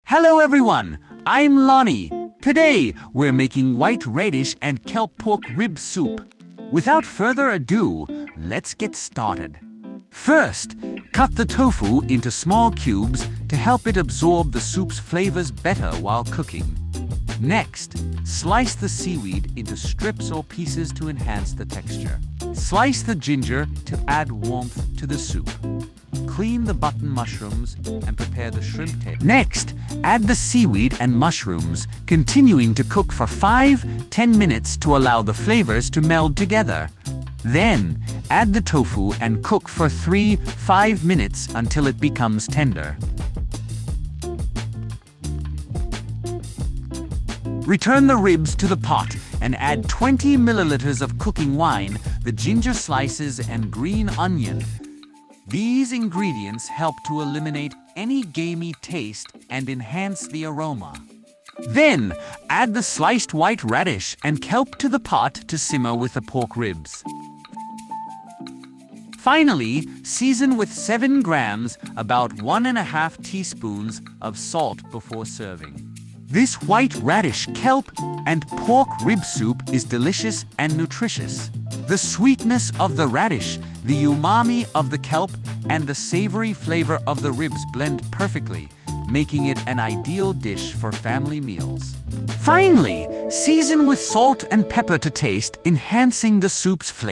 Hello everyone, I'm Lonnie. Today, we're making white radish and kelp pork rib soup. Without further ado, let's get started. First, cut the tofu into small cubes to help it absorb the soup's flavors better while cooking. Next, slice the seaweed into strips or pieces to enhance the texture. Slice the ginger to add warmth to the soup. Clean the button mushrooms and prepare the shrimp tail. Next, add the seaweed and mushrooms, continuing to cook for 5-10 minutes to allow the flavors to meld together. Then, add the tofu and cook for 3-5 minutes until it becomes tender. Return the ribs to the pot and add 20 milliliters of cooking wine, the ginger slices, and green onion. These ingredients help to eliminate any gamey taste and enhance the aroma. Then, add the sliced white radish and kelp to the pot to simmer with the pork ribs. Finally, season with 7 grams, about 1.5 teaspoons of salt before serving. This white radish, kelp, and pork rib soup is delicious and nutritious. The sweetness of the radish, the umami of the kelp, and the savory flavor of the ribs blend perfectly, making it an ideal dish for family meals. Finally, season with salt and pepper to taste, enhancing the soup's flavor.